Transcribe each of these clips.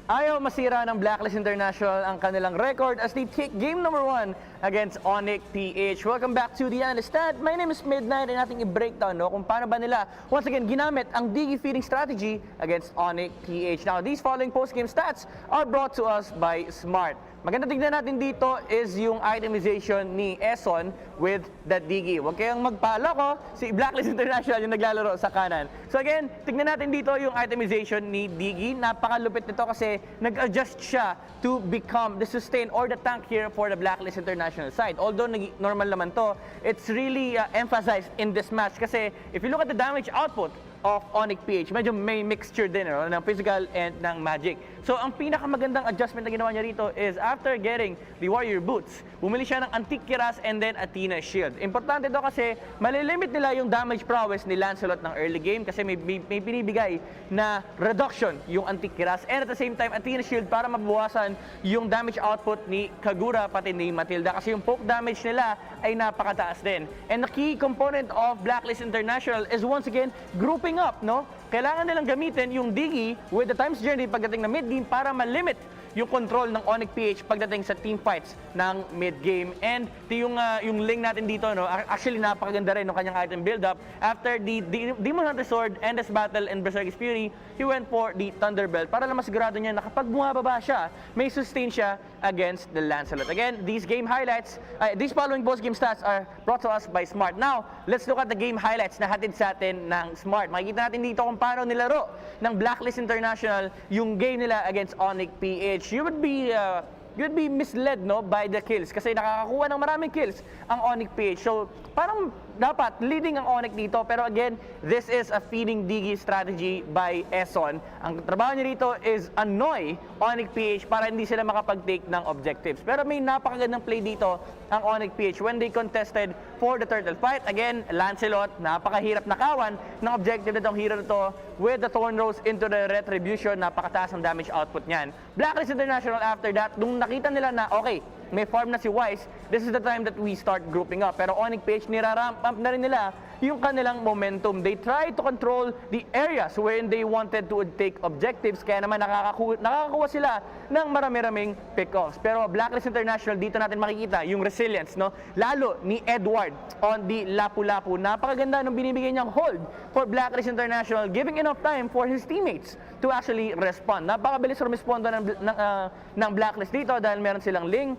Ayaw masira ng Blacklist International ang kanilang record as they take game number 1 against onic PH. Welcome back to the analyst stand. My name is Midnight and ating i-breakdown kung paano ba nila once again ginamit ang Digi feeding strategy against onic PH. Now, these following post-game stats are brought to us by Smart. Maganda tignan natin dito is yung itemization ni Eson with the Digi. Huwag kayong magpaloko, si Blacklist International yung naglalaro sa kanan. So again, tignan natin dito yung itemization ni Digi. Napakalupit nito kasi nag-adjust siya to become the sustain or the tank here for the Blacklist International side. Although normal naman to, it's really emphasized in this match kasi if you look at the damage output of onic PH, medyo may mixture din ng physical and ng magic. So ang pinakamagandang adjustment na ginawa niya rito is after getting the warrior boots, bumili siya ng antique kiras and then Athena shield. Importante to kasi malilimit nila yung damage prowess ni Lancelot ng early game kasi may binibigay na reduction yung antique kiras and at the same time Athena shield para mabawasan yung damage output ni Kagura pati ni Matilda kasi yung poke damage nila ay napakataas din. And the key component of Blacklist International is once again grouping up, no? Kailangan nilang gamitin yung Digi with the times journey pagdating na mid-game para malimit yung control ng onic PH pagdating sa team fights ng mid-game. And yung link natin dito, no? Actually napakaganda rin ng kanyang item build-up. After the Demon Hunter Sword, Endless Battle, and Berserk's Fury, he went for the Thunderbelt para lang masigurado niya na kapag bumababa siya, may sustain siya against the Lancelot. Again, these game highlights, these following post-game stats are brought to us by Smart. Now, let's look at the game highlights na hatid sa atin ng Smart. Makikita natin dito kung paano nilaro ng Blacklist International yung game nila against onic PH. You would be misled, no, by the kills kasi nakakakuha ng maraming kills ang onic PH. So, parang dapat leading ang onic dito. Pero again, this is a feeding Digi strategy by Eson. Ang trabaho niya dito is annoy onic PH para hindi sila makapag-take ng objectives. Pero may napakagandang play dito ang onic PH when they contested for the turtle fight. Again, Lancelot, napakahirap nakawan ng objective nitong hero nito with the Thorn Rose into the Retribution. Napakataas ang damage output niyan. Blacklist International after that, nung nakita nila na okay, may farm na si Wise, this is the time that we start grouping up. Pero onic PH, niraramp up na rin nila yung kanilang momentum. They tried to control the areas wherein they wanted to take objectives. Kaya naman nakakakuha sila ng marami-raming pick-offs. Pero Blacklist International, dito natin makikita yung resilience, no? Lalo ni Edward on the Lapu-Lapu. Napakaganda nung binibigay niyang hold for Blacklist International, giving enough time for his teammates to actually respond. Napakabilis rumisponda ng Blacklist dito dahil meron silang Ling.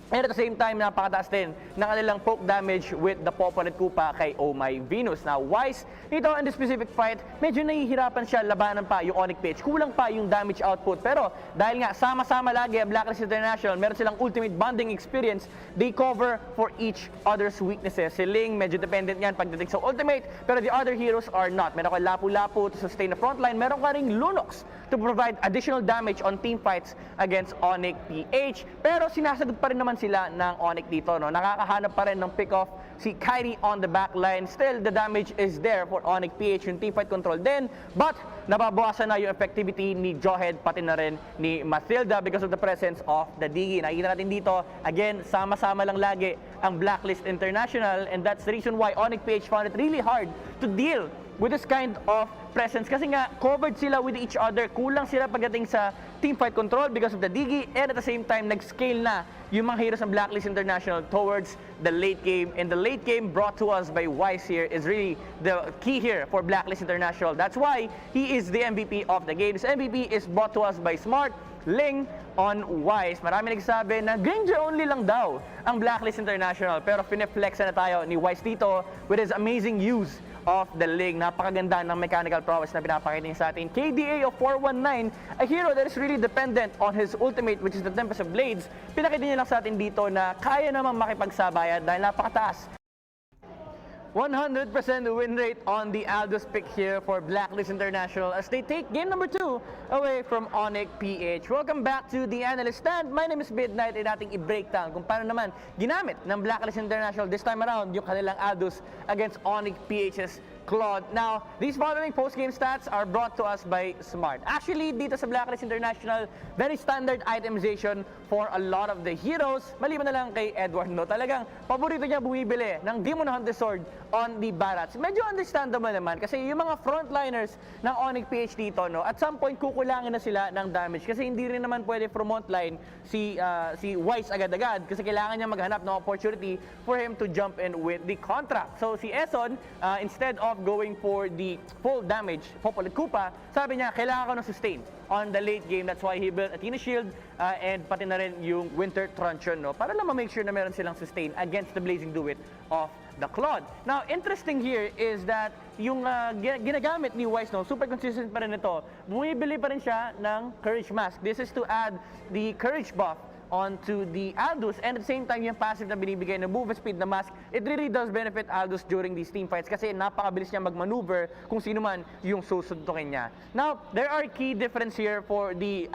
And at the same time, napakataas din ng kanilang poke damage with the Poponet Kupa kay Oh My Venus. Now, Wise, dito in this specific fight, medyo nahihirapan siya labanan pa yung onic PH. Kulang pa yung damage output. Pero dahil nga sama-sama lagi ang Blacklist International, meron silang ultimate bonding experience, they cover for each other's weaknesses. Si Ling, medyo dependent yan pagdating sa ultimate, pero the other heroes are not. Meron ka Lapu-Lapu to sustain the frontline, meron ka ring Lunox to provide additional damage on team fights against onic PH. Pero sinasagot pa rin naman sila ng onic dito, no? Nakakahanap pa rin ng pick-off si Kyrie on the backline. Still, the damage is there for onic PH, yung teamfight control din. But, nababawasan na yung effectivity ni Johead, pati na rin ni Matilda because of the presence of the Digi. Nakikita natin dito, again, sama-sama lang lagi ang Blacklist International, and that's the reason why onic PH found it really hard to deal with this kind of presence kasi nga covered sila with each other. Kulang sila pagdating sa teamfight control because of the Digi, and at the same time nag-scale na yung mga heroes ng Blacklist International towards the late game. And the late game brought to us by Wise here is really the key here for Blacklist International. That's why he is the MVP of the game. This MVP is brought to us by Smart, Ling on Wise. Marami nagsasabi na Granger only lang daw ang Blacklist International, pero pineflex na tayo ni Wise dito with his amazing use of the Ling. Napakaganda ng mechanical prowess na pinapakita niya sa atin. KDA of 419, a hero that is really dependent on his ultimate, which is the Tempest of Blades. Pinakita niya lang sa atin dito na kaya naman makipagsabayan dahil napakataas 100% win rate on the Aldous pick here for Blacklist International as they take game number 2 away from onic PH. Welcome back to the analyst stand. My name is Midnight at ating i-breakdown kung paano naman ginamit ng Blacklist International this time around yung kanilang Aldous against onic PH's Claude. Now, these following post-game stats are brought to us by Smart. Actually, dito sa Blacklist International, very standard itemization for a lot of the heroes. Maliban na lang kay Edward, no? Talagang paborito niya bumibili ng Demon Hunter Sword on the Barats. Medyo understandable naman kasi yung mga frontliners ng onic PH dito, no, at some point kukulangin na sila ng damage kasi hindi rin naman pwede from frontline si Wise agad-agad kasi kailangan niya maghanap ng opportunity for him to jump in with the contract. So si Eson, instead of going for the full damage, Popolit Kupa, sabi niya kailangan ko ng sustain on the late game. That's why he built Athena Shield and pati na rin yung Winter Truncheon, no, para lang ma-make sure na meron silang sustain against the Blazing Duet of the Claude. Now, interesting here is that yung ginagamit ni Wise, no, super consistent pa rin ito. Bumibili pa rin siya ng Courage Mask. This is to add the Courage buff onto the Aldous, and at the same time yung passive na binibigay na move speed na mask, it really does benefit Aldous during these team fights kasi napakabilis niya mag-maneuver kung sino man yung susuntukin niya. Now, there are key difference here for the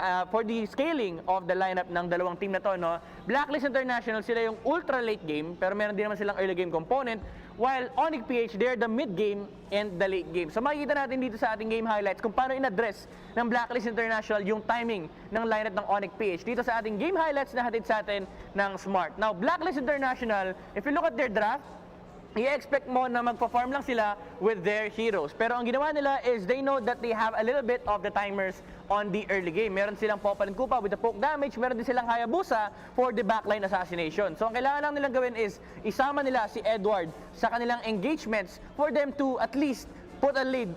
scaling of the lineup ng dalawang team na to, no. Blacklist International, sila yung ultra late game pero meron din naman silang early game component, while onic PH, they're the mid game and the late game. So makikita natin dito sa ating game highlights kung paano in-address ng Blacklist International yung timing ng lineup ng onic PH dito sa ating game highlights na hatid sa atin ng Smart. Now, Blacklist International, if you look at their draft, i-expect mo na magpa-farm lang sila with their heroes. Pero ang ginawa nila is they know that they have a little bit of the timers on the early game. Meron silang Popolit Kupa with the poke damage, meron din silang Hayabusa for the backline assassination. So ang kailangan lang nilang gawin is isama nila si Edward sa kanilang engagements for them to at least put a lid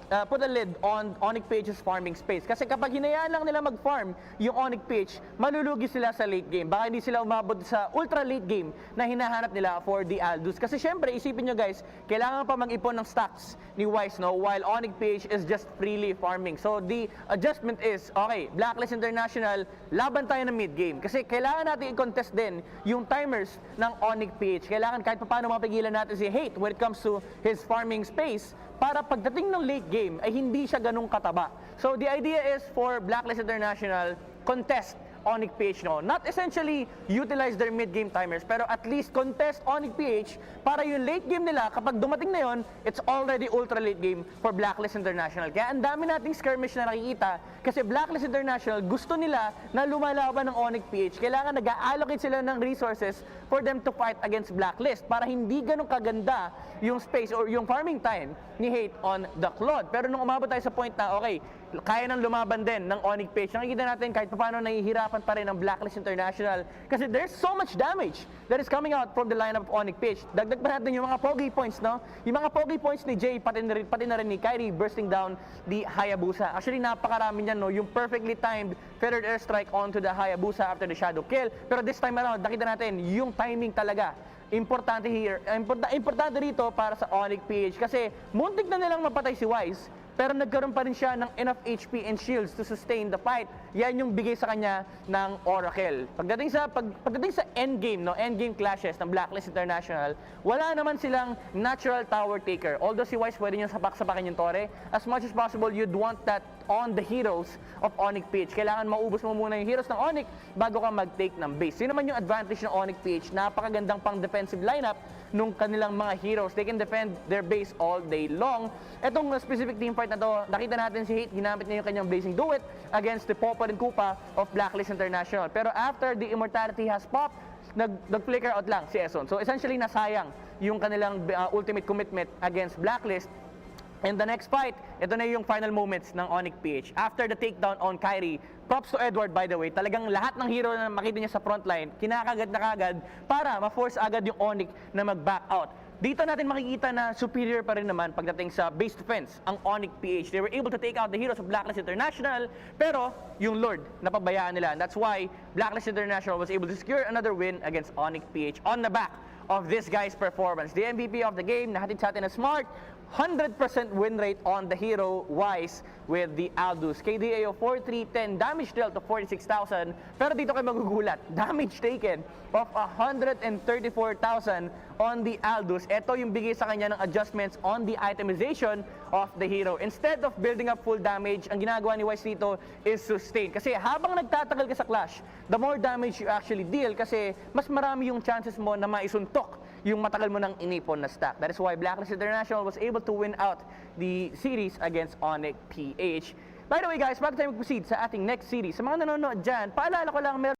on onic PH's farming space. Kasi kapag hinayaan lang nila mag-farm yung onic PH, malulugi sila sa late game. Baka hindi sila umabot sa ultra late game na hinahanap nila for the Aldous. Kasi syempre, isipin nyo guys, kailangan pa mag-ipon ng stacks ni Wise, no, while onic PH is just freely farming. So the adjustment is, okay, Blacklist International, laban tayo ng mid game. Kasi kailangan natin i-contest din yung timers ng onic PH. Kailangan kahit paano mapigilan natin si Hate when it comes to his farming space para pagdating ng late game ay hindi siya ganung kataba. So the idea is for Blacklist International, contest onic PH, no? Not essentially utilize their mid-game timers, pero at least contest onic PH para yung late game nila, kapag dumating na yon, it's already ultra late game for Blacklist International. Kaya ang dami nating skirmish na nakikita kasi Blacklist International gusto nila na lumalaban ng onic PH. Kailangan nag-allocate sila ng resources for them to fight against Blacklist para hindi ganun kaganda yung space or yung farming time ni Hate on the Claude. Pero nung umabot tayo sa point na, okay, kaya nang lumaban din ng onic PH, nakikita natin kahit paano nahihirapan pa rin ang Blacklist International kasi there's so much damage that is coming out from the lineup of onic PH. Dagdag pa natin yung mga pogi points, no? Yung mga pogi points ni Jay, pati na rin ni Kyrie bursting down the Hayabusa. Actually, napakarami niyan, no? Yung perfectly timed feathered airstrike onto the Hayabusa after the shadow kill. Pero this time around, nakita natin yung timing talaga. Importante here, importante rito para sa onic PH kasi muntik na nilang mapatay si Wise, pero nagkaroon pa rin siya ng enough HP and shields to sustain the fight. Yan yung bigay sa kanya ng Oracle. Pagdating sa endgame, no, endgame clashes ng Blacklist International, wala naman silang natural tower taker. Although si Wise pwede nyo sapak-sapakin yung tore, as much as possible, you'd want that on the heroes of onic PH. Kailangan maubos mo muna yung heroes ng onic bago ka mag-take ng base. Yun naman yung advantage ng onic PH. Napakagandang pang defensive lineup nung kanilang mga heroes. They can defend their base all day long. Etong specific team fight na to, nakita natin si Hate, ginamit niya yung kanyang Blazing Duet against the Popolit Kupa of Blacklist International. Pero after the immortality has popped, nag-flicker out lang si Eson. So essentially nasayang yung kanilang ultimate commitment against Blacklist. And the next fight, ito na yung final moments ng onic PH. After the takedown on Kyrie, props to Edward by the way, talagang lahat ng hero na makita niya sa frontline, kinakagad na kagad para ma-force agad yung onic na mag-back out. Dito natin makikita na superior pa rin naman pagdating sa base defense ang onic PH. They were able to take out the heroes of Blacklist International, pero yung Lord, napabayaan nila. And that's why Blacklist International was able to secure another win against onic PH on the back of this guy's performance. The MVP of the game, nahatid sa atin na Smart, 100% win rate on the hero Wise with the Aldous. KDA of 4,310, damage dealt to 46,000. Pero dito kayo magugulat, damage taken of 134,000 on the Aldous. Ito yung bigay sa kanya ng adjustments on the itemization of the hero. Instead of building up full damage, ang ginagawa ni Wise dito is sustain. Kasi habang nagtatagal ka sa clash, the more damage you actually deal kasi mas marami yung chances mo na maisuntok yung matagal mo nang inipon na stack. That is why Blacklist International was able to win out the series against onic PH. By the way guys, bago tayo mag-proceed sa ating next series, sa mga nanonood dyan, paalala ko lang, meron